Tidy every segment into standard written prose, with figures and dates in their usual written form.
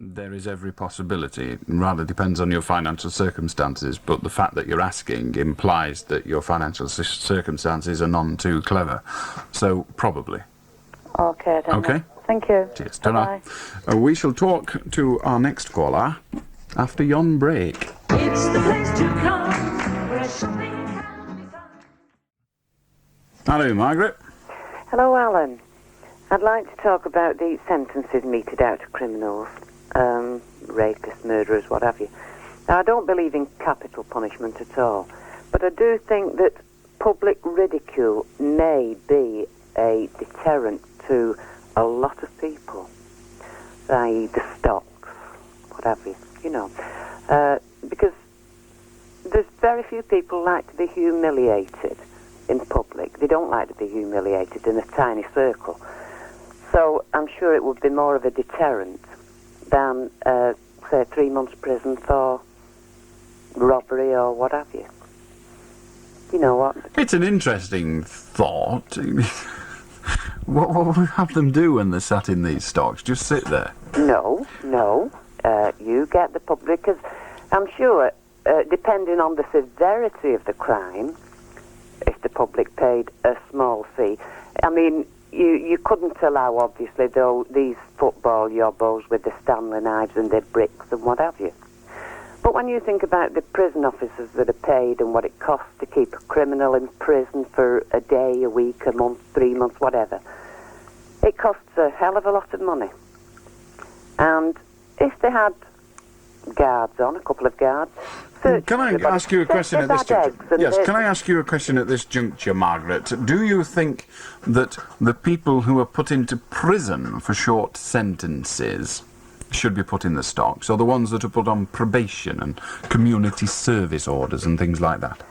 There is every possibility. It rather depends on your financial circumstances, but the fact that you're asking implies that your financial circumstances are none too clever. So, probably. Okay, then. Okay? Thank you. Cheers. Bye-bye. Ta-ra. We shall talk to our next caller after yon break. It's the place to come where shopping can be found. Hello, Margaret. Hello, Alan. I'd like to talk about the sentences meted out to criminals, rapists, murderers, what have you. Now, I don't believe in capital punishment at all, but I do think that public ridicule may be a deterrent to a lot of people, i.e. the stocks, what have you, because there's very few people like to be humiliated in public. They don't like to be humiliated in a tiny circle. So I'm sure it would be more of a deterrent than, say, 3 months prison for robbery or what have you. You know what? It's an interesting thought. What would we have them do when they're sat in these stocks? Just sit there? No. You get the public, because I'm sure, depending on the severity of the crime, if the public paid a small fee, I mean, you couldn't allow, obviously, though, these football yobbos with the Stanley knives and their bricks and what have you. But when you think about the prison officers that are paid and what it costs to keep a criminal in prison for a day, a week, a month, 3 months, whatever, it costs a hell of a lot of money. And if they had guards on, a couple of guards... Can I ask you a question at this juncture? Yes, can I ask you a question at this juncture, Margaret? Do you think that the people who are put into prison for short sentences should be put in the stocks, or the ones that are put on probation and community service orders and things like that?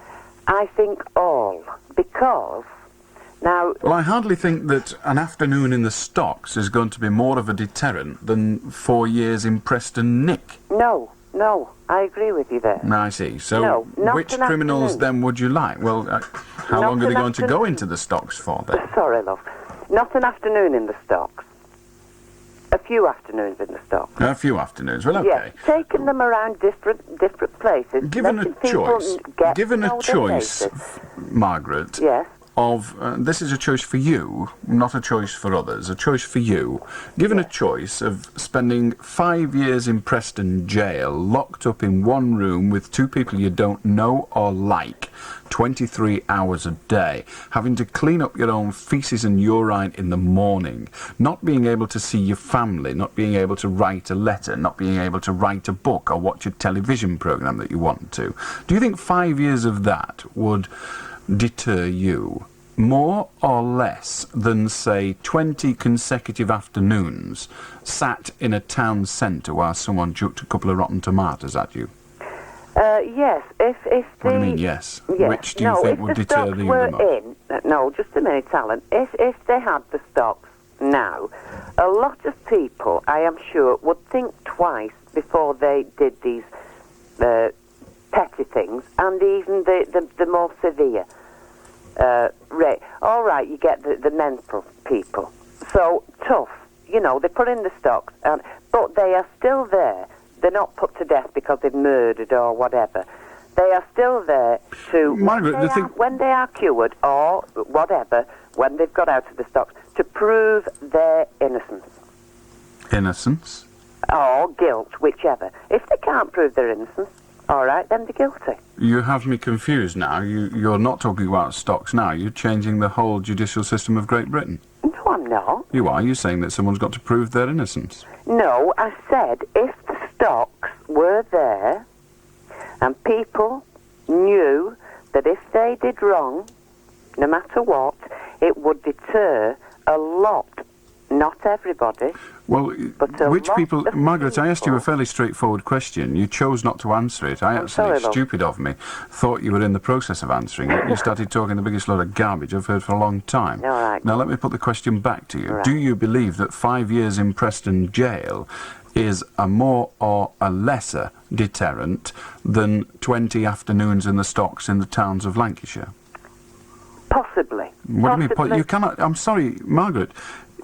I think all, because... Now, well, I hardly think that an afternoon in the stocks is going to be more of a deterrent than 4 years in Preston Nick. No, I agree with you there. I see. So, which criminals then would you like? Well, how long are they going to go into the stocks for then? Sorry, love. Not an afternoon in the stocks. A few afternoons in the stocks. A few afternoons. Well, okay. Yes, taking them around different places. Given a choice, Margaret. Yes. This is a choice for you, not a choice for others, a choice for you. Given a choice of spending 5 years in Preston jail, locked up in one room with two people you don't know or like, 23 hours a day, having to clean up your own feces and urine in the morning, not being able to see your family, not being able to write a letter, not being able to write a book or watch a television programme that you want to. Do you think 5 years of that would deter you more or less than, say, 20 consecutive afternoons sat in a town centre while someone chucked a couple of rotten tomatoes at you? Yes, if the... What do you mean, yes? Which do you think would deter you the most? No, just a minute, Alan. If they had the stocks now, a lot of people, I am sure, would think twice before they did these petty things, and even the more severe. All right, you get the mental people. So, tough. They put in the stocks, but they are still there. They're not put to death because they've murdered or whatever. They are still there to, Margaret, when they are cured or whatever, when they've got out of the stocks, to prove their innocence. Innocence? Or guilt, whichever. If they can't prove their innocence, all right, then they're guilty. You have me confused now. You're not talking about stocks now. You're changing the whole judicial system of Great Britain. No, I'm not. You are. You're saying that someone's got to prove their innocence. No, I said if the stocks were there and people knew that if they did wrong, no matter what, it would deter a lot. Not everybody. Well, but which people... Margaret, I asked you a fairly straightforward question. You chose not to answer it. Stupid of me, thought you were in the process of answering it. You started talking the biggest load of garbage I've heard for a long time. All right. Now, let me put the question back to you. Right. Do you believe that 5 years in Preston jail is a more or a lesser deterrent than 20 afternoons in the stocks in the towns of Lancashire? Possibly. What do you mean? You cannot... I'm sorry, Margaret.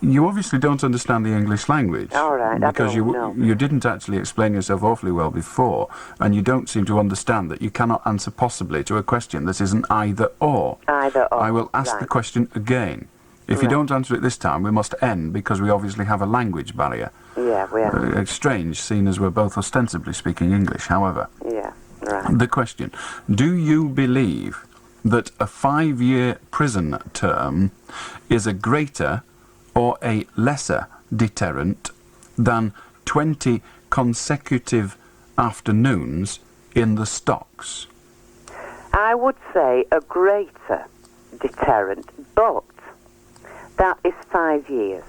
You obviously don't understand the English language. All right, Because I don't know. you didn't actually explain yourself awfully well before, and you don't seem to understand that you cannot answer possibly to a question that isn't either or. Either or. I will ask the right. question again. If you Right. don't answer it this time, we must end because we obviously have a language barrier. Yeah, we are. It's strange, seeing as we're both ostensibly speaking English, however. Yeah, right. The question, do you believe that a 5-year prison term is a greater or a lesser deterrent than 20 consecutive afternoons in the stocks? I would say a greater deterrent, but that is 5 years.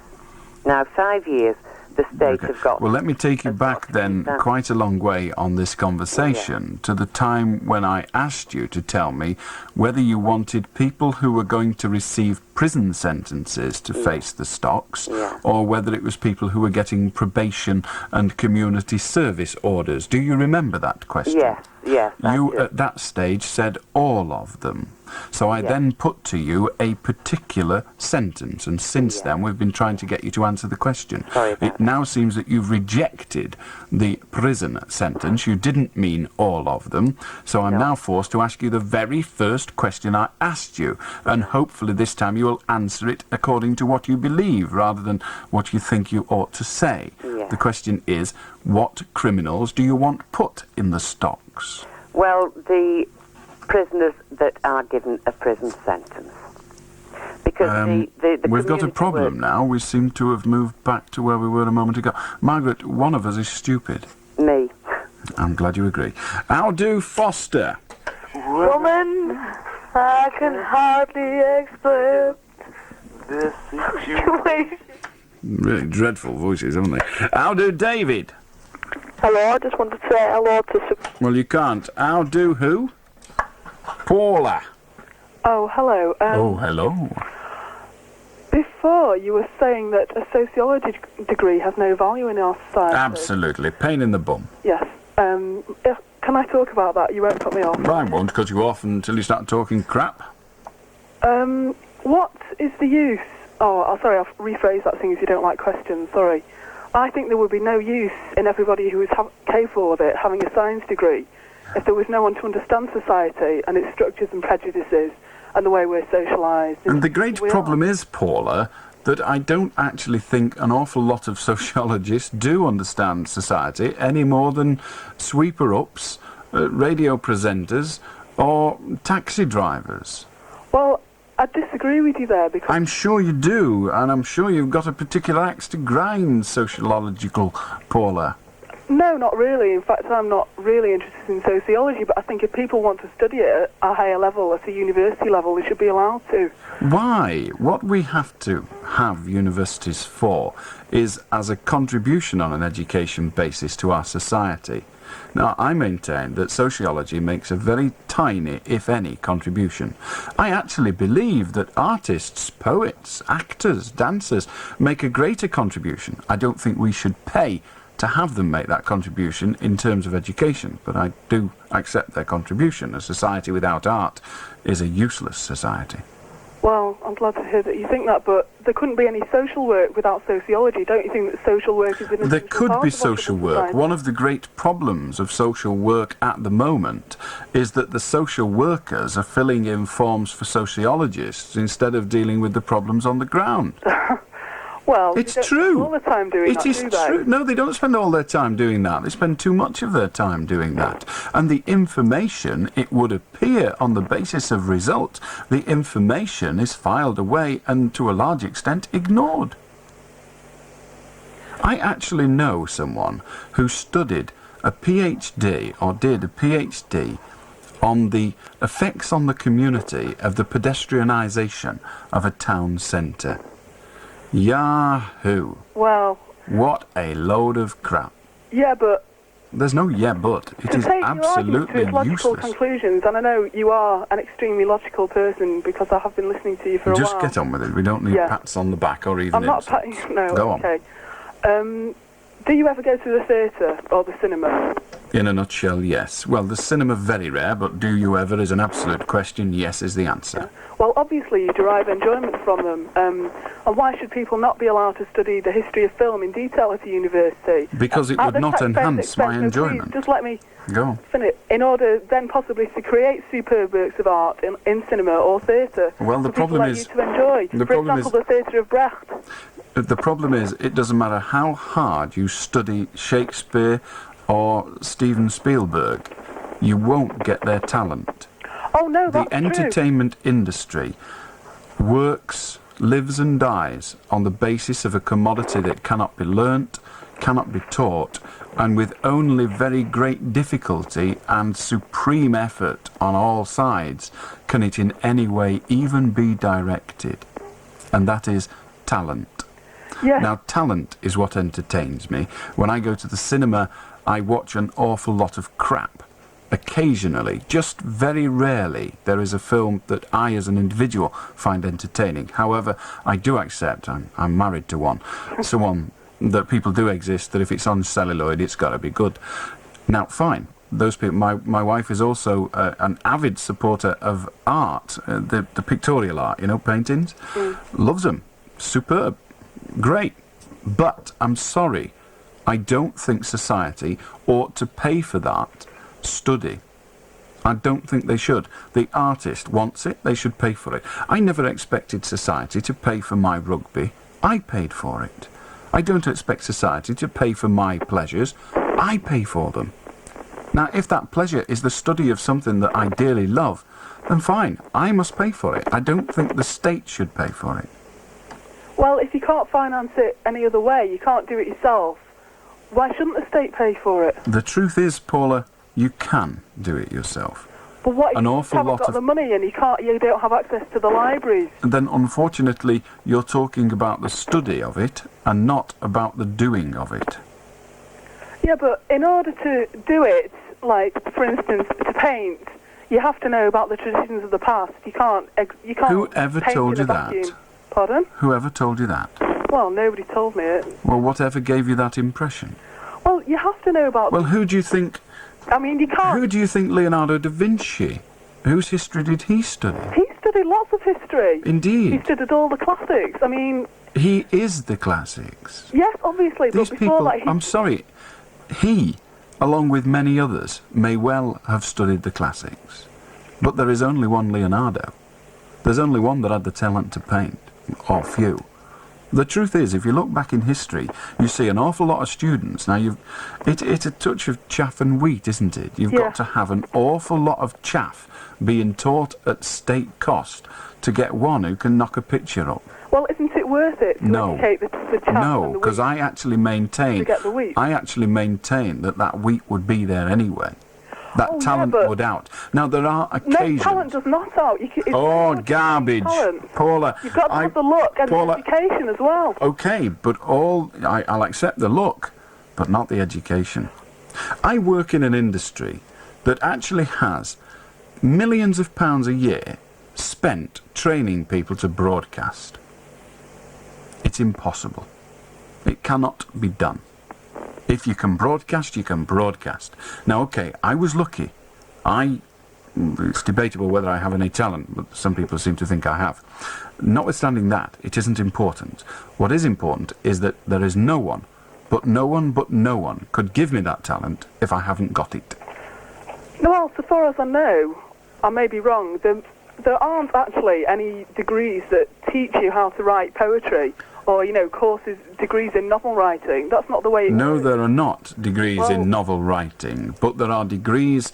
Now, 5 years, the states have got... Well, let me take you have back got to then keep that- quite a long way on this conversation to the time when I asked you to tell me whether you wanted people who were going to receive prison sentences to face the stocks Yeah. or whether it was people who were getting probation and community service orders. Do you remember that question? Yes, I You do. at that stage said all of them. So I Yeah. then put to you a particular sentence, and since Yeah. then we've been trying to get you to answer the question. Sorry about It now seems that you've rejected the prison sentence. You didn't mean all of them, so I'm No. now forced to ask you the very first question I asked you, and hopefully this time you will answer it according to what you believe rather than what you think you ought to say. Yeah. The question is, what criminals do you want put in the stocks? Well, the prisoners that are given a prison sentence. Because the We've got a community problem work- now. We seem to have moved back to where we were a moment ago. Margaret, one of us is stupid. Me. I'm glad you agree. How do Foster? Woman, I can hardly explain this situation. Really dreadful voices, haven't they? How do David? Hello, I just wanted to say hello to... Well, you can't. How do who? Paula. Oh, hello. Oh, hello. Before, you were saying that a sociology degree has no value in our society. Absolutely. Pain in the bum. Yes. Can I talk about that? You won't put me off. I won't cut you off until you start talking crap. What is the use... Oh, sorry, I'll rephrase that thing if you don't like questions, sorry. I think there would be no use in everybody who is capable of it having a science degree if there was no one to understand society and its structures and prejudices and the way we're socialised. And the great problem is, Paula, that I don't actually think an awful lot of sociologists do understand society any more than sweeper-ups, radio presenters, or taxi drivers. Well, I disagree with you there because... I'm sure you do, and I'm sure you've got a particular axe to grind, sociological Paula. No, not really. In fact, I'm not really interested in sociology, but I think if people want to study it at a higher level, at a university level, they should be allowed to. Why? What we have to have universities for is as a contribution on an education basis to our society. Now, I maintain that sociology makes a very tiny, if any, contribution. I actually believe that artists, poets, actors, dancers make a greater contribution. I don't think we should pay to have them make that contribution in terms of education, but I do accept their contribution. A society without art is a useless society. Well, I'm glad to hear that you think that, but there couldn't be any social work without sociology. Don't you think that social work is an essential There could part be of our social civil work. society? One of the great problems of social work at the moment is that the social workers are filling in forms for sociologists instead of dealing with the problems on the ground. Well, It's they don't true. spend all the time doing that, It is do they? true. No, they don't spend all their time doing that. They spend too much of their time doing that. And the information, it would appear on the basis of result, the information is filed away and to a large extent ignored. I actually know someone who studied a PhD, or did a PhD, on the effects on the community of the pedestrianisation of a town centre. Yahoo! Well, What a load of crap. yeah, but There's no yeah but. It to is take your argument to absolutely its logical useless. conclusions, and I know you are an extremely logical person because I have been listening to you for a Just while. get on with it. We don't need Yeah. pats on the back or even I'm not insults. patting... No, Go on. okay. Do you ever go to the theatre or the cinema? In a nutshell, yes. Well, the cinema very rare, but do you ever is an absolute question. Yes is the answer. Well, obviously you derive enjoyment from them. And why should people not be allowed to study the history of film in detail at a university? Because it would not enhance my enjoyment. Please, just let me Go. finish. In order then possibly to create superb works of art in cinema or theatre. Well, the for people problem like is... you to enjoy. For example, the theatre of Brecht. The problem is, it doesn't matter how hard you study Shakespeare or Steven Spielberg, you won't get their talent. Oh no, that's The entertainment industry works, lives and dies on the basis of a commodity that cannot be learnt, cannot be taught, and with only very great difficulty and supreme effort on all sides can it in any way even be directed. And that is talent. true. Yes. Now, talent is what entertains me. When I go to the cinema, I watch an awful lot of crap. Occasionally, just very rarely, there is a film that I as an individual find entertaining. However, I do accept, I'm married to one, someone that people do exist, that if it's on celluloid, it's got to be good. Now, fine. Those people. My wife is also an avid supporter of art, the pictorial art, paintings. Loves them. Superb. Great. But I'm sorry, I don't think society ought to pay for that study. I don't think they should. The artist wants it, they should pay for it. I never expected society to pay for my rugby. I paid for it. I don't expect society to pay for my pleasures. I pay for them. Now, if that pleasure is the study of something that I dearly love, then fine, I must pay for it. I don't think the state should pay for it. Well, if you can't finance it any other way, you can't do it yourself, why shouldn't the state pay for it? The truth is, Paula, you can do it yourself. But what if An you awful haven't lot got of- the money and you don't have access to the libraries? And then, unfortunately, you're talking about the study of it and not about the doing of it. Yeah, but in order to do it, like, for instance, to paint, you have to know about the traditions of the past. You can't Whoever paint told in a you that? vacuum. Pardon? Whoever told you that? Well, nobody told me it. Well, whatever gave you that impression? Well, you have to know about... Well, who do you think... I mean, you can't... Who do you think Leonardo da Vinci? Whose history did he study? He studied lots of history. He Indeed. studied all the classics. I mean, He is the classics. yes, obviously, These but before people... that, I'm sorry. He, along with many others, may well have studied the classics. But there is only one Leonardo. There's only one that had the talent to paint. Or few. The truth is, if you look back in history, you see an awful lot of students. Now, it's a touch of chaff and wheat, isn't it? You've Yeah. got to have an awful lot of chaff being taught at state cost to get one who can knock a picture up. well, isn't it worth it to No. educate the chaff No, and the because wheat I actually maintain... to get the wheat? I actually maintain that wheat would be there anyway. That Oh, yeah, talent but- would out. Now, there are No, occasions... talent does not out. It's Oh, not garbage. talent. Paula, You've got to have the look and Paula- the education as well. Okay, but I'll accept the look, but not the education. I work in an industry that actually has millions of pounds a year spent training people to broadcast. It's impossible. It cannot be done. If you can broadcast, you can broadcast. Now, okay, I was lucky. It's debatable whether I have any talent, but some people seem to think I have. Notwithstanding that, it isn't important. What is important is that there is no one could give me that talent if I haven't got it. No, well, so far as I know, I may be wrong, there aren't actually any degrees that teach you how to write poetry or, courses, degrees in novel writing. That's not the way it No, works. there are not degrees Well- in novel writing, but there are degrees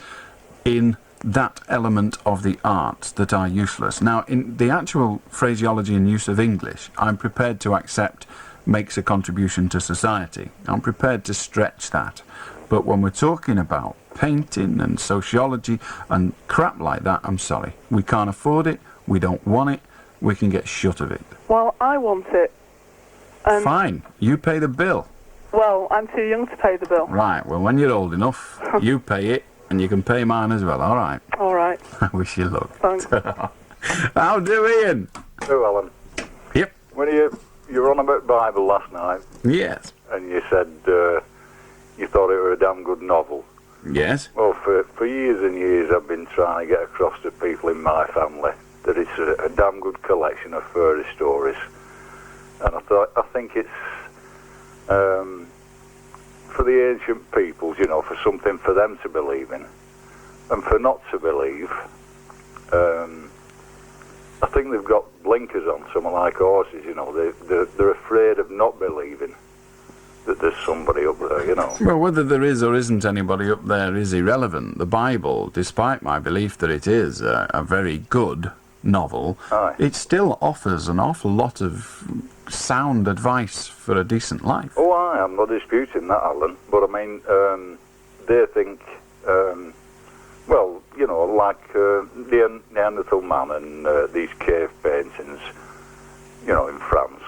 in that element of the art that are useless. Now, in the actual phraseology and use of English, I'm prepared to accept makes a contribution to society. I'm prepared to stretch that. But when we're talking about painting and sociology and crap like that, I'm sorry. We can't afford it, we don't want it, we can get shut of it. Well, I want it. And, Fine, you pay the bill. well, I'm too young to pay the bill. Right, well, when you're old enough, you pay it, and you can pay mine as well, all right? All right, I wish you luck. thanks. How do, Ian? So, Alan, Yep. when you were on about Bible last night, Yes. and you said you thought it were a damn good novel. Yes? Well, for years and years I've been trying to get across to people in my family that it's a damn good collection of fairy stories. And I think it's for the ancient peoples, you know, for something for them to believe in. And for not to believe, I think they've got blinkers on, something like horses, you know. They're afraid of not believing that there's somebody up there, you know. Well, whether there is or isn't anybody up there is irrelevant. The Bible, despite my belief that it is a very good novel, Aye. it still offers an awful lot of sound advice for a decent life. Oh, I'm not disputing that, Alan. But I mean, they think, well, you know, like the Neanderthal man and these cave paintings, you know, in France.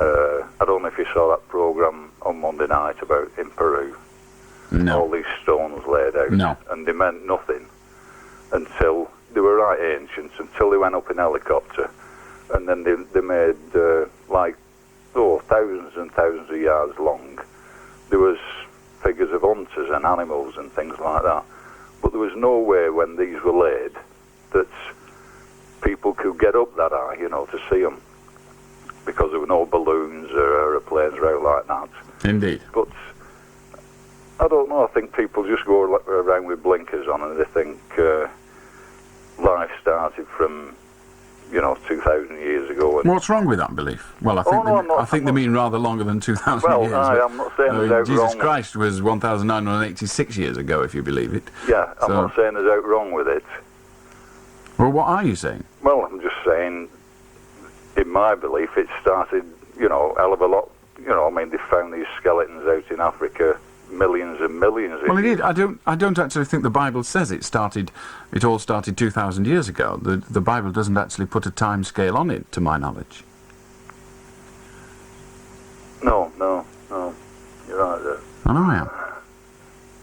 I don't know if you saw that programme on Monday night about in Peru. No. All these stones laid out. No. And they meant nothing until they were right ancient, until they went up in helicopter. And then they made, thousands and thousands of yards long. There was figures of hunters and animals and things like that. But there was no way when these were laid that people could get up that high, you know, to see them. Because there were no balloons or aeroplanes or out like that. Indeed. But I don't know, I think people just go around with blinkers on and they think life started from, you know, 2,000 years ago. And What's wrong with that belief? Well, I think, I'm they not- mean rather longer than 2,000 Well, years. I'm not saying there's out Jesus wrong. Christ was 1,986 years ago, if you believe it. Yeah, I'm So- not saying there's out wrong with it. Well, what are you saying? Well, I'm just saying, in my belief, it started, you know, hell of a lot. You know, I mean, they found these skeletons out in Africa millions and millions of Well, it years. did. I don't actually think the Bible says it all started 2,000 years ago. The Bible doesn't actually put a time scale on it, to my knowledge. No. You're right there. I know I am.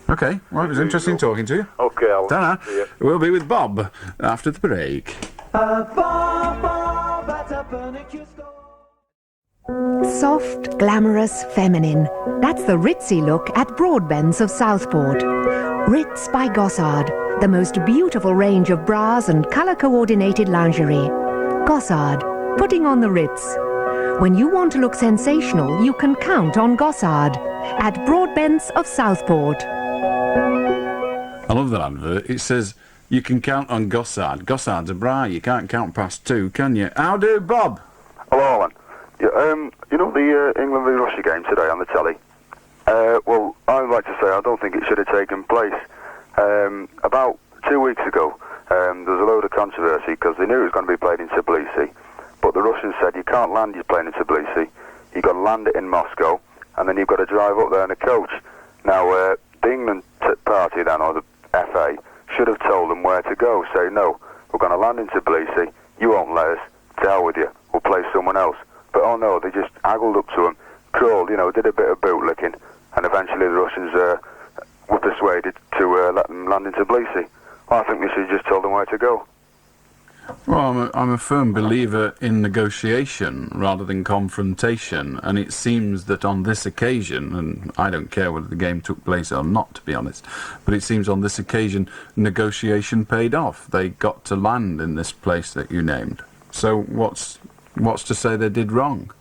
Okay, well, it was interesting talking to you. Okay, I'll Ta-ra. see you. We'll be with Bob after the break. Soft, glamorous, feminine. That's the ritzy look at Broadbents of Southport. Ritz by Gossard, the most beautiful range of bras and colour-coordinated lingerie. Gossard, putting on the Ritz. When you want to look sensational, you can count on Gossard at Broadbents of Southport. I love that advert. It says, you can count on Gossard. Gossard's a bra. You can't count past two, can you? How do, Bob? Hello, Alan. Yeah, you know the England v Russia game today on the telly? Well, I would like to say I don't think it should have taken place. About 2 weeks ago, there was a load of controversy because they knew it was going to be played in Tbilisi, but the Russians said you can't land your plane in Tbilisi, you've got to land it in Moscow, and then you've got to drive up there in a coach. Now, the England party then, or the FA, should have told them where to go. Say, no, we're going to land in Tbilisi, you won't let us, to hell with you, we'll play someone else. But oh no, they just haggled up to him, crawled, you know, did a bit of bootlicking, and eventually the Russians were persuaded to let them land in Tbilisi. Well, I think they should have just told them where to go. Well, I'm a firm believer in negotiation rather than confrontation, and it seems that on this occasion, and I don't care whether the game took place or not, to be honest, but it seems on this occasion negotiation paid off. They got to land in this place that you named. So what's to say they did wrong?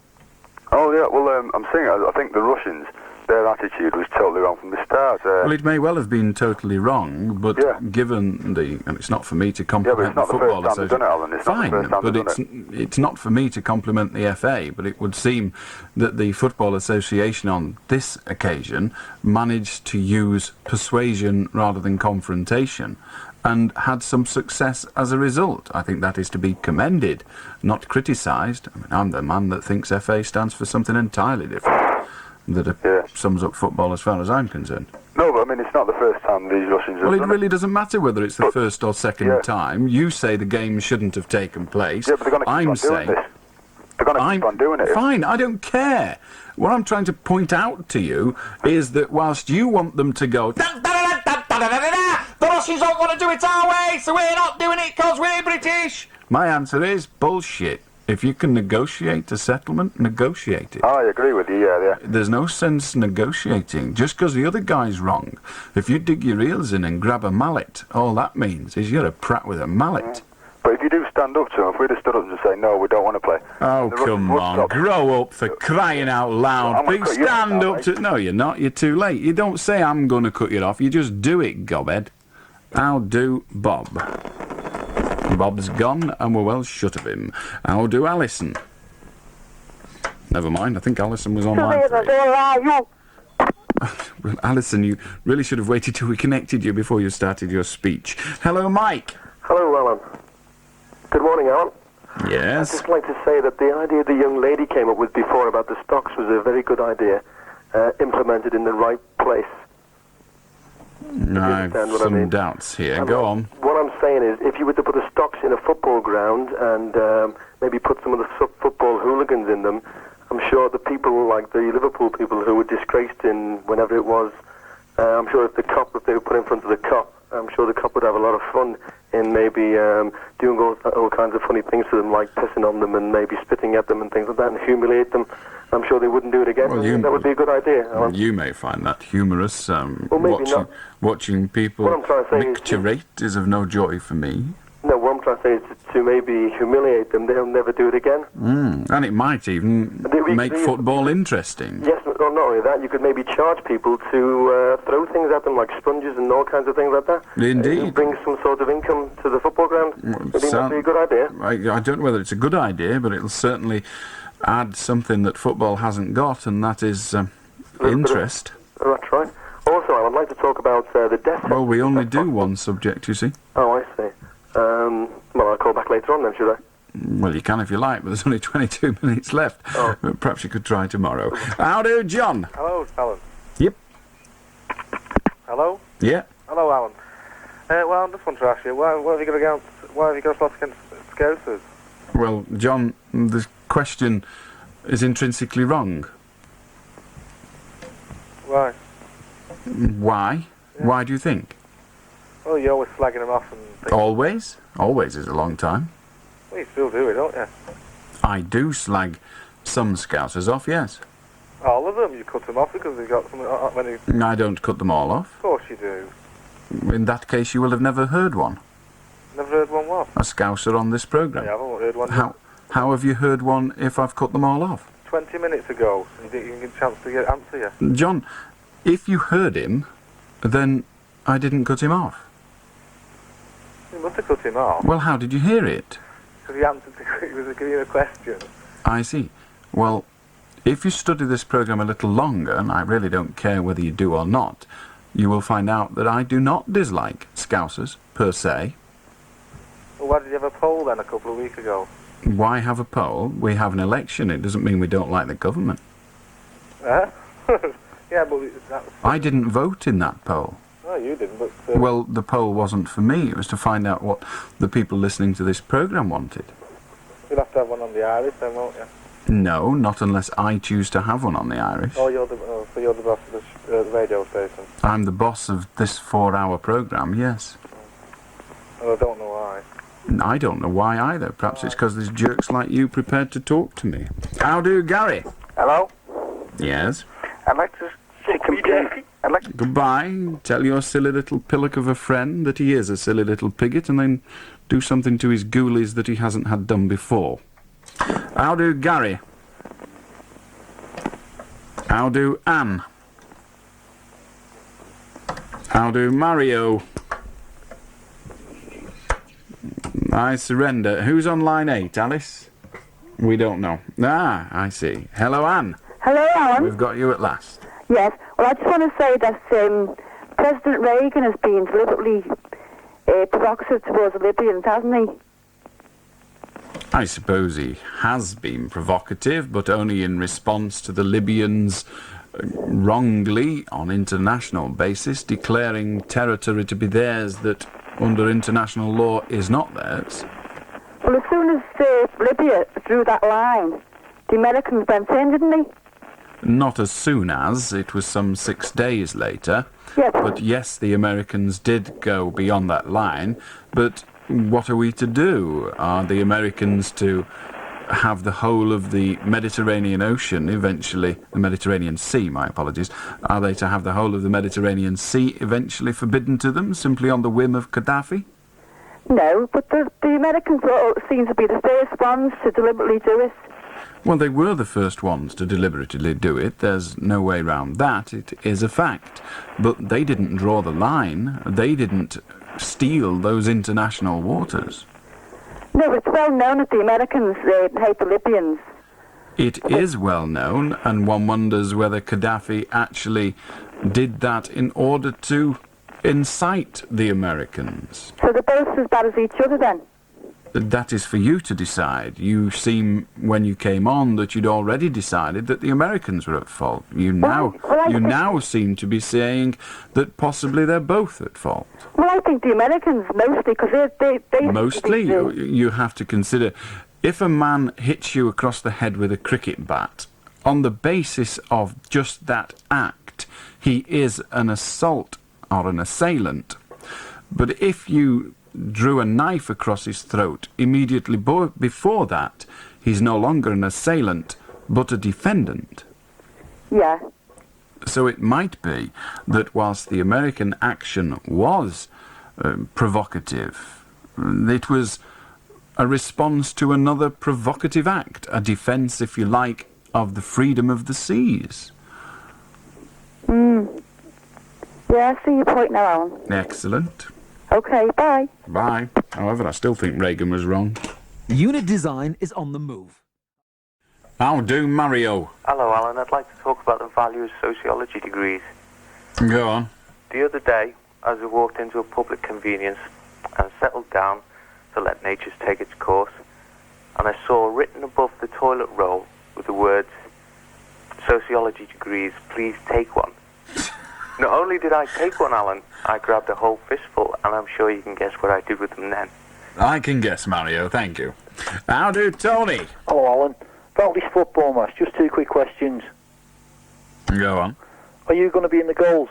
Oh yeah, well, I'm saying I think the Russians, their attitude was totally wrong from the start. Well, it may well have been totally wrong, but Yeah. given and it's not for me to Yeah, but compliment it's not the the Football first time they've done it, Alan. It's not the Fine, first time but they've done it's not for me to compliment the FA, but it would seem that the Football Association on this occasion managed to use persuasion rather than confrontation, and had some success as a result. I think that is to be commended, not criticised. I mean, I'm the man that thinks FA stands for something entirely different, that sums up football as far as I'm concerned. No, but I mean, it's not the first time these Russians have Well, it done really doesn't matter whether it's the But- first or second yeah. time. You say the game shouldn't have taken place. Yeah, but they're going to keep I'm on doing saying, this. They're going to keep on doing it. Fine, I don't care. What I'm trying to point out to you is that whilst you want them to go, the Russians don't want to do it our way, so we're not doing it because we're British. My answer is bullshit. If you can negotiate a settlement, negotiate it. I agree with you, yeah. There's no sense negotiating. Just because the other guy's wrong. If you dig your heels in and grab a mallet, all that means is you're a prat with a mallet. But if you do stand up to him, if we'd have stood up and just say, no, we don't want to play. Oh, the Russians come would on. stop. Grow up for crying out loud. I'm gonna Please cut you off stand now, up to... No, you're not. You're too late. You don't say I'm going to cut you off. You just do it, gobhead. How do Bob? Bob's gone and we're well shut of him. How do Alison? Never mind, I think Alison was on line 3. Well, Alison, you really should have waited till we connected you before you started your speech. Hello, Mike. Hello, Alan. Good morning, Alan. Yes? I'd just like to say that the idea the young lady came up with before about the stocks was a very good idea, implemented in the right place. I've understand what I some mean? doubts here. Go on. What I'm saying is, if you were to put the stocks in a football ground and maybe put some of the football hooligans in them, I'm sure the people like the Liverpool people who were disgraced in whenever it was, I'm sure if they were put in front of the cop, I'm sure the cop would have a lot of fun in maybe doing all kinds of funny things to them, like pissing on them and maybe spitting at them and things like that, and humiliate them. I'm sure they wouldn't do it again. Well, That would be a good idea, Alan. You may find that humorous. maybe not. Watching people What I'm trying to say is- micturate is of no joy for me. No, what I'm trying to say is to maybe humiliate them. They'll never do it again. And it might even make football interesting. Yes, not only that, you could maybe charge people to throw things at them like sponges and all kinds of things like that. Indeed. Bring some sort of income to the football ground. I think that'd be a good idea. I don't know whether it's a good idea, but it'll certainly add something that football hasn't got, and that is interest. That's right. Also, I'd like to talk about the death sentence. Well, we only do one subject, you see. Oh, I see. Well, I'll call back later on then, should I? Well, you can if you like, but there's only 22 minutes left. Oh. Perhaps you could try tomorrow. How do, John? Hello, Alan. Yep. Hello? Yeah. Hello, Alan. Well, I just want to ask you, why have you got a slot against Scousers? Well, John, the question is intrinsically wrong. Why? Why? Yeah. Why do you think? Well, you're always slagging them off and things. Always? Always is a long time. Well, you still do it, don't you? I do slag some Scousers off, yes. All of them, you cut them off because they've got something... I don't cut them all off. Of course you do. In that case, you will have never heard one. Never heard one what? A Scouser on this programme. Yeah, I haven't heard one. How have you heard one if I've cut them all off? 20 minutes ago, so you didn't get a chance to answer you. John, if you heard him, then I didn't cut him off. You must have cut him off. Well, how did you hear it? Because he answered he was giving you a question. I see. Well, if you study this programme a little longer, and I really don't care whether you do or not, you will find out that I do not dislike Scousers, per se. Well, why did you have a poll then a couple of weeks ago? Why have a poll? We have an election. It doesn't mean we don't like the government. Yeah, but that's... I didn't vote in that poll. No, you didn't, but... Well, the poll wasn't for me. It was to find out what the people listening to this programme wanted. You'll have to have one on the Irish then, won't you? No, not unless I choose to have one on the Irish. Oh, so you're the boss of the radio station? I'm the boss of this 4-hour programme, yes. Well, I don't know why. I don't know why either. Perhaps it's because there's jerks like you prepared to talk to me. How do, Gary? Hello? Yes? I'd like to complain. Goodbye. Tell your silly little pillock of a friend that he is a silly little pigget, and then do something to his ghoulies that he hasn't had done before. How do, Gary? How do, Anne? How do, Mario? I surrender. Who's on line 8, Alice? We don't know. Ah, I see. Hello, Anne. Hello, Alan. We've got you at last. Yes. Well, I just want to say that President Reagan has been deliberately provocative towards the Libyans, hasn't he? I suppose he has been provocative, but only in response to the Libyans wrongly, on international basis, declaring territory to be theirs that, under international law, is not theirs. Well, as soon as Libya drew that line, the Americans went in, didn't they? Not as soon as, it was some 6 days later. Yes. But yes, the Americans did go beyond that line, but what are we to do? Are the Americans to have the whole of the Mediterranean Ocean eventually, the Mediterranean Sea, my apologies, are they to have the whole of the Mediterranean Sea eventually forbidden to them, simply on the whim of Gaddafi? No, but the Americans seem to be the first ones to deliberately do it. Well, they were the first ones to deliberately do it. There's no way round that. It is a fact. But they didn't draw the line. They didn't steal those international waters. No, it's well known that the Americans hate the Libyans. It is well known, and one wonders whether Gaddafi actually did that in order to incite the Americans. So they're both as bad as each other then? That is for you to decide. You seem, when you came on, that you'd already decided that the Americans were at fault. You now seem to be saying that possibly they're both at fault. Well, I think the Americans mostly, because they Mostly? You have to consider, if a man hits you across the head with a cricket bat, on the basis of just that act, he is an assault or an assailant. But if you drew a knife across his throat immediately before that, he's no longer an assailant, but a defendant. Yeah. So it might be that whilst the American action was provocative, it was a response to another provocative act, a defence, if you like, of the freedom of the seas. Yeah, I see your point now, Alan. Excellent. Okay, bye. Bye. However, I still think Reagan was wrong. Unit Design is on the move. How do, Mario? Hello, Alan. I'd like to talk about the value of sociology degrees. Go on. The other day, as I walked into a public convenience and settled down to let nature take its course, and I saw written above the toilet roll with the words, "Sociology degrees, please take one." Not only did I take one, Alan, I grabbed a whole fistful, and I'm sure you can guess what I did with them then. I can guess, Mario, thank you. How do, Tony? Hello, Alan. About this football match, just two quick questions. Go on. Are you going to be in the goals?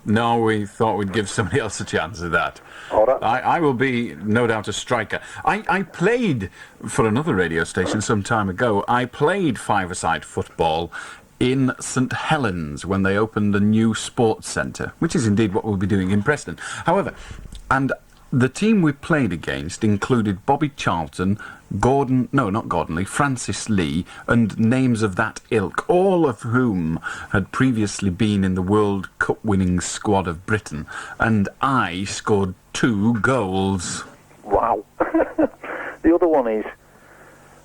No, we thought we'd give somebody else a chance at that. All right. I will be, no doubt, a striker. I played, for another radio station some time ago, I played five-a-side football in St Helens when they opened a new sports centre, which is indeed what we'll be doing in Preston. However, and the team we played against included Bobby Charlton, Francis Lee, and names of that ilk, all of whom had previously been in the World Cup winning squad of Britain, and I scored 2 goals. Wow. The other one is,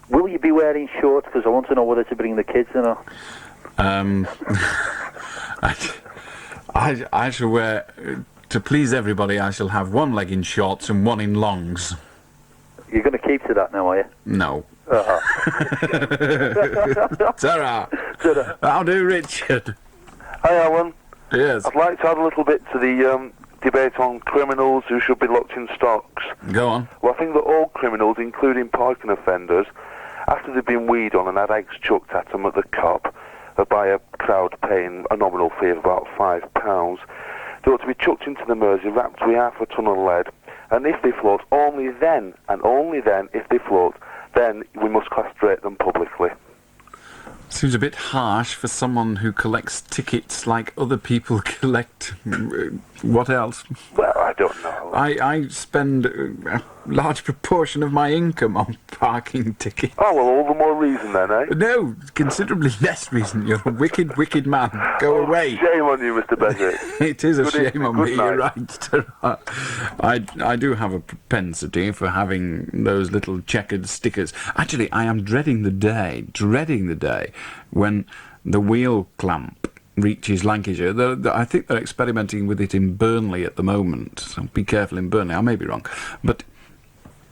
will you be wearing shorts? Because I want to know whether to bring the kids or not. I shall wear, to please everybody, I shall have 1 leg in shorts and 1 in longs. You're going to keep to that now, are you? No. Uh-huh. Ta-ra. How do, Richard? Hi, Alan. Yes. I'd like to add a little bit to the debate on criminals who should be locked in stocks. Go on. Well, I think that all criminals, including parking offenders, after they've been weed on and had eggs chucked at them at the cop, by a crowd paying a nominal fee of about £5, they ought to be chucked into the Mersey, wrapped with half a ton of lead, and if they float, only then, and only then, if they float, then we must castrate them publicly. Seems a bit harsh for someone who collects tickets like other people collect... what else? Well, I don't know. I spend a large proportion of my income on parking tickets. Oh, well, all the more reason then, eh? No, considerably less reason. You're a wicked, wicked man. Go away. Shame on you, Mr. Beswick. It is a Good shame on good me, night. you're right. I do have a propensity for having those little checkered stickers. Actually, I am dreading the day when the wheel clamp reaches Lancashire. I think they're experimenting with it in Burnley at the moment, so be careful in Burnley, I may be wrong. But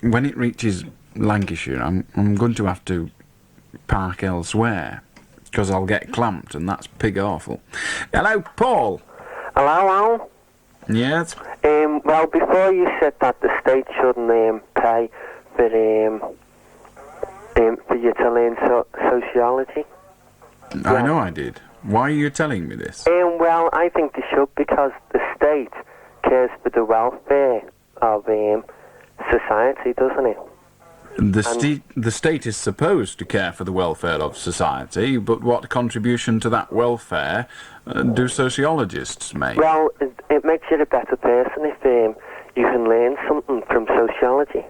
when it reaches Lancashire, I'm going to have to park elsewhere, because I'll get clamped, and that's pig awful. Hello, Paul. Hello, Al. Yes? Well, before you said that the state shouldn't pay for you to learn sociology. I know I did. Why are you telling me this? Well, I think they should, because the state cares for the welfare of society, doesn't it? The state is supposed to care for the welfare of society, but what contribution to that welfare do sociologists make? Well, it makes you a better person if you can learn something from sociology.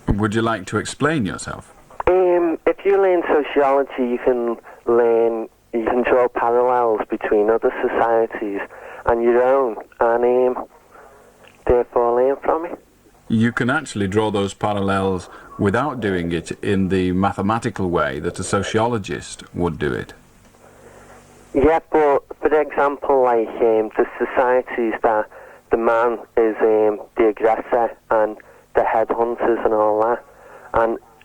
Would you like to explain yourself? If you learn sociology, you can draw parallels between other societies and your own, and therefore learn from it. You can actually draw those parallels without doing it in the mathematical way that a sociologist would do it. Yeah, but for example, like the societies that the man is the aggressor and the headhunters and all that,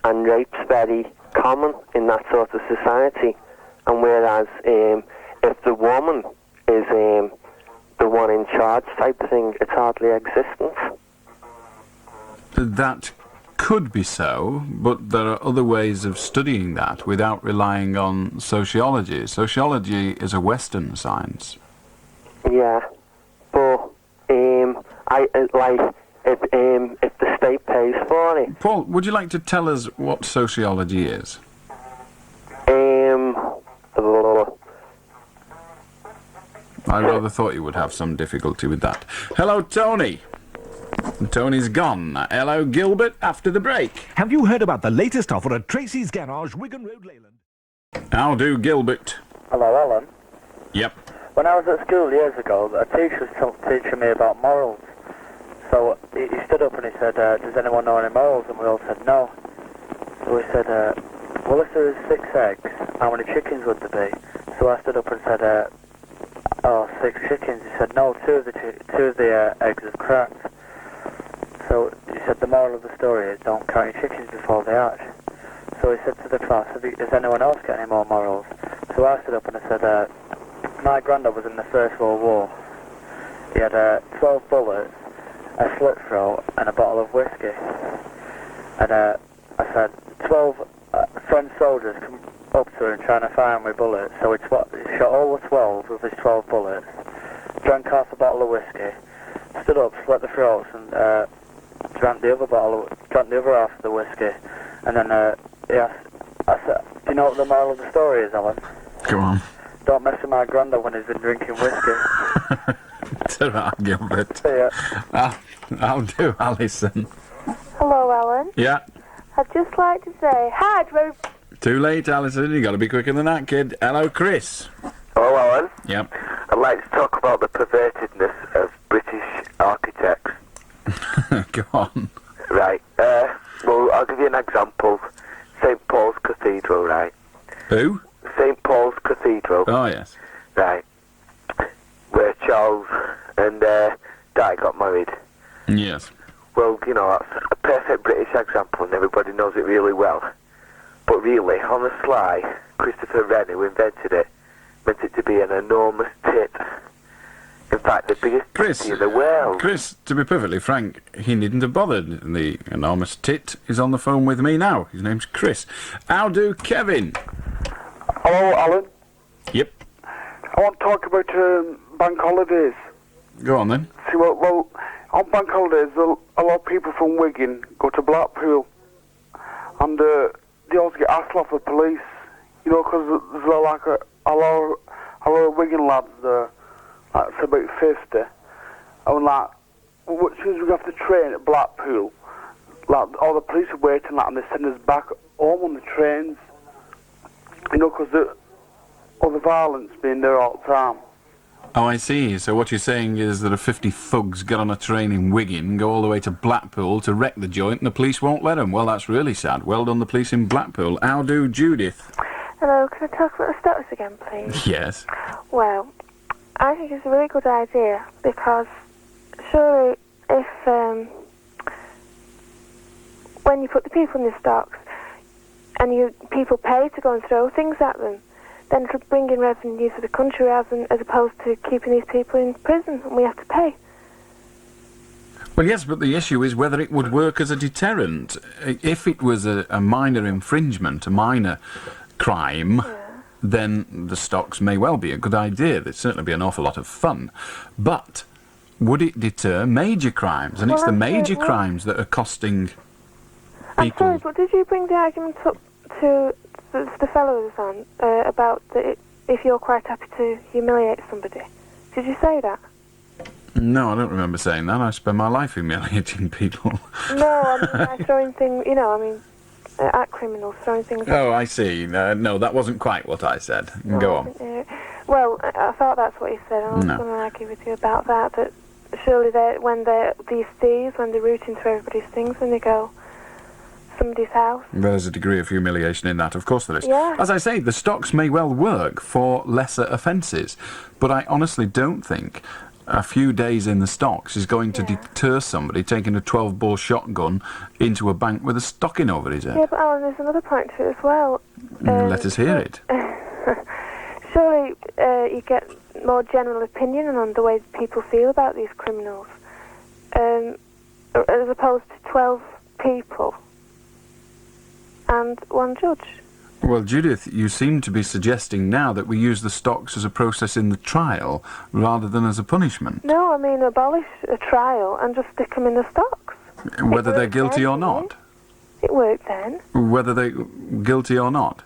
and rape's very common in that sort of society, and whereas if the woman is the one in charge type thing, it's hardly existent. That could be so, but there are other ways of studying that without relying on sociology. Sociology is a Western science. Yeah, but if the state pays for it. Paul, would you like to tell us what sociology is? I rather thought you would have some difficulty with that. Hello, Tony. Tony's gone. Hello, Gilbert, after the break. Have you heard about the latest offer at Tracy's Garage, Wigan Road, Leyland? How do, Gilbert? Hello, Alan. Yep. When I was at school years ago, a teacher was teaching me about morals. So he stood up and he said, does anyone know any morals? And we all said no. So he said, well, if there is 6 eggs, how many chickens would there be? So I stood up and said, 6 chickens. He said, no, two of the eggs have cracked. So he said, the moral of the story is don't count your chickens before they hatch. So he said to the class, has anyone else got any more morals? So I stood up and I said, my granddad was in the First World War. He had 12 bullets, a slit throat and a bottle of whiskey. And I said, 12 French soldiers come up to him trying to fire him with bullets. So he shot all the 12 with his 12 bullets, drank half a bottle of whiskey, stood up, slit the throats and drank the other half of the whiskey. And then he asked, I said, do you know what the moral of the story is, Alan? Come on. Don't mess with my granddad when he's been drinking whiskey. Ta-ra, Gilbert. Yeah. I'll do, Alison. Hello, Alan. Yeah. I'd just like to say hi to Too late, Alison. You got to be quicker than that, kid. Hello, Chris. Hello, Alan. Yep. I'd like to talk about the pervertedness of British architects. Go on. Right. Well, I'll give you an example. St. Paul's Cathedral, right? Who? St. Paul's Cathedral. Oh, yes. Right. Where Charles and Di got married. Yes. Well, you know, that's a perfect British example and everybody knows it really well. But really, on the sly, Christopher Wren, who invented it, meant it to be an enormous tit. In fact, the biggest tit in the world. Chris, to be perfectly frank, he needn't have bothered. The enormous tit is on the phone with me now. His name's Chris. How do, Kevin? Hello, Alan. Yep. I want to talk about bank holidays. Go on, then. See, well, on bank holidays, a lot of people from Wigan go to Blackpool, and they always get asked off the police, you know, because there's like a lot of Wigan lads there, like it's about 50, and like, as soon as we go off the train at Blackpool, like, all the police are waiting, like, and they send us back home on the trains, you know, because all the violence being there all the time. Oh, I see. So what you're saying is that 50 thugs get on a train in Wigan, go all the way to Blackpool to wreck the joint, and the police won't let them. Well, that's really sad. Well done, the police in Blackpool. How do, Judith? Hello, can I talk about the stocks again, please? Yes. Well, I think it's a really good idea because surely if when you put the people in the stocks and people pay to go and throw things at them, then it'll bring in revenue for the country as opposed to keeping these people in prison and we have to pay. Well, yes, but the issue is whether it would work as a deterrent. If it was a minor infringement, a minor crime, then the stocks may well be a good idea. There'd certainly be an awful lot of fun. But would it deter major crimes? And it's the major crimes that are costing I'm sorry, but did you bring the argument up to the fellow who was on about if you're quite happy to humiliate somebody? Did you say that? No, I don't remember saying that. I spend my life humiliating people. No, I mean, by throwing things, at criminals, throwing things... Oh, I see. No, that wasn't quite what I said. Go on. Well, I thought that's what you said, and I was going to argue with you about that surely when these thieves, when they're rooting through everybody's things, when they go somebody's house... There's a degree of humiliation in that, of course there is. Yeah. As I say, the stocks may well work for lesser offences, but I honestly don't think a few days in the stocks is going to deter somebody taking a 12-bore shotgun into a bank with a stocking over his head. Yeah, but Alan, there's another point to it as well. Let us hear it. Surely you get more general opinion on the way people feel about these criminals, as opposed to 12 people and one judge. Well, Judith, you seem to be suggesting now that we use the stocks as a process in the trial rather than as a punishment. No, I mean abolish a trial and just stick them in the stocks. Whether they're guilty or not. It worked then. Whether they're guilty or not.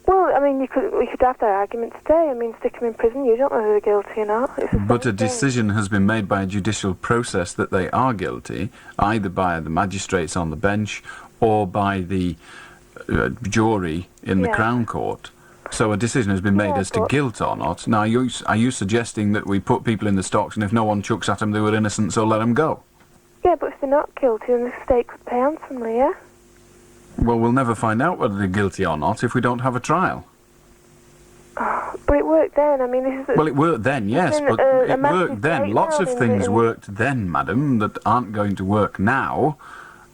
Well, I mean, we could have that argument today. I mean, stick them in prison, you don't know whether they're guilty or not. But a decision has been made by a judicial process that they are guilty, either by the magistrates on the bench or by the jury in the Crown Court. So a decision has been made as to guilt or not. Now, are you suggesting that we put people in the stocks and if no one chucks at them they were innocent, so let them go? Yeah, but if they're not guilty, then the state could pay handsomely, yeah? Well, we'll never find out whether they're guilty or not if we don't have a trial. But it worked then. I mean, this is... Well, it worked then, yes, but it worked then. Lots of things worked then, madam, that aren't going to work now,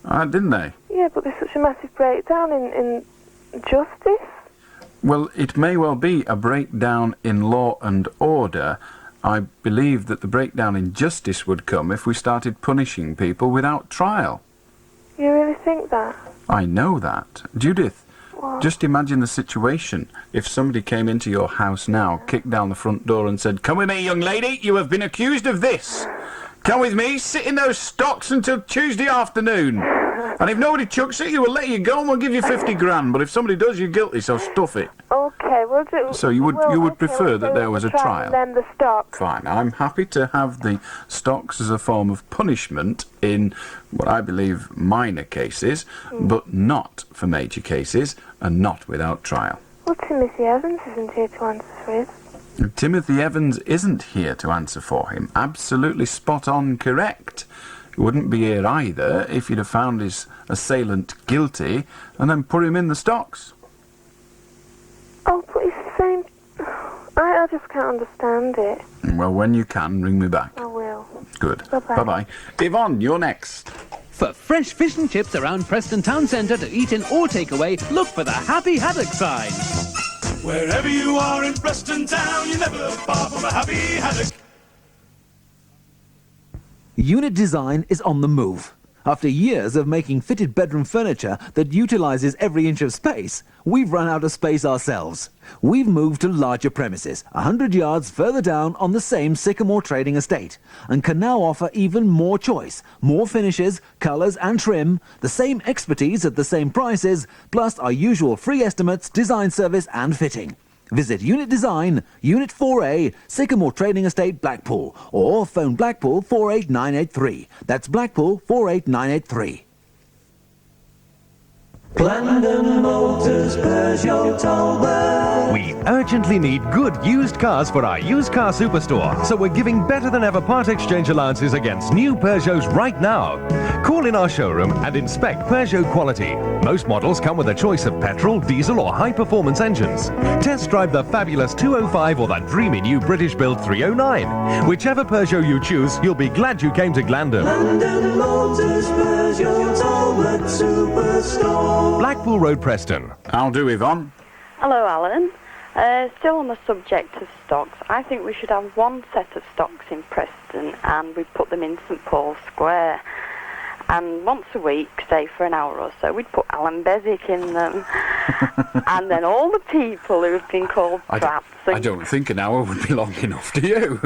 didn't they? Yeah, but there's such a massive breakdown in justice. Well, it may well be a breakdown in law and order. I believe that the breakdown in justice would come if we started punishing people without trial. You really think that? I know that. Judith, just imagine the situation if somebody came into your house now, kicked down the front door and said, "Come with me, young lady, you have been accused of this. Come with me, sit in those stocks until Tuesday afternoon. And if nobody chucks it, you will let you go and we'll give you 50 grand. But if somebody does, you're guilty, so stuff it." Okay, we'll do... So you would prefer that there was a trial? Then the stocks. Fine, I'm happy to have the stocks as a form of punishment in what I believe minor cases, but not for major cases, and not without trial. Well, Timothy Evans isn't here to answer for it. Timothy Evans isn't here to answer for him. Absolutely spot on correct. He wouldn't be here either if you'd have found his assailant guilty and then put him in the stocks. Oh, but it's the same... I just can't understand it. Well, when you can, ring me back. I will. Good. Bye-bye. Bye-bye. Yvonne, you're next. For fresh fish and chips around Preston Town Centre to eat in or take away, look for the Happy Haddock sign. Wherever you are in Preston Town, you're never far from a Happy Haddock. Unit Design is on the move. After years of making fitted bedroom furniture that utilises every inch of space, we've run out of space ourselves. We've moved to larger premises, 100 yards further down on the same Sycamore trading estate, and can now offer even more choice, more finishes, colours and trim, the same expertise at the same prices, plus our usual free estimates, design service and fitting. Visit Unit Design, Unit 4A, Sycamore Trading Estate, Blackpool, or phone Blackpool 48983. That's Blackpool 48983. Glendon Motors, Peugeot, Talbot. We urgently need good used cars for our used car superstore, so we're giving better than ever part exchange allowances against new Peugeots right now. Call in our showroom and inspect Peugeot quality. Most models come with a choice of petrol, diesel or high-performance engines. Test drive the fabulous 205 or that dreamy new British-built 309. Whichever Peugeot you choose, you'll be glad you came to Glendon. Glendon Motors, Peugeot, Talbot Superstore. Blackpool Road, Preston. I'll do, Yvonne. Hello, Alan. Still on the subject of stocks, I think we should have one set of stocks in Preston and we put them in St Paul's Square. And once a week, say for an hour or so, we'd put Allan Beswick in them. And then all the people who've been called traps. I don't think an hour would be long enough, do you?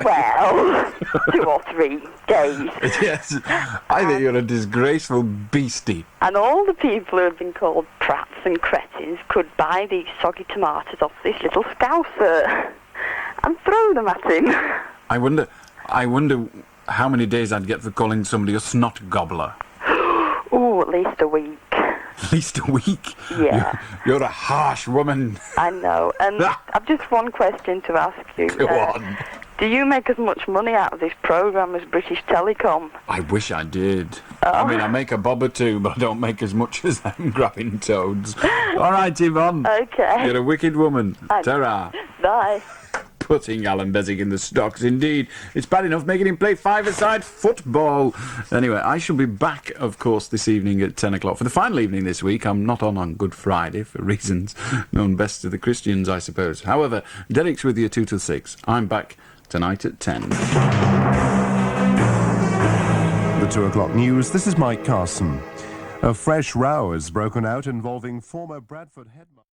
Well, 2 or 3 days. Yes, I think you're a disgraceful beastie. And all the people who have been called prats and cretins could buy these soggy tomatoes off this little scouser and throw them at him. I wonder how many days I'd get for calling somebody a snot gobbler. Oh, at least a week. At least a week? Yeah. You're a harsh woman. I know. And I've just one question to ask you. Go on. Do you make as much money out of this programme as British Telecom? I wish I did. Oh. I mean, I make a bob or two, but I don't make as much as them grabbing toads. All right, Yvonne. Okay. You're a wicked woman. Ta-ra. Bye. Putting Allan Beswick in the stocks, indeed. It's bad enough making him play five-a-side football. Anyway, I shall be back, of course, this evening at 10 o'clock for the final evening this week. I'm not on Good Friday for reasons known best to the Christians, I suppose. However, Derek's with you 2 till 6. I'm back tonight at 10. The 2 o'clock news. This is Mike Carson. A fresh row has broken out involving former Bradford headmaster.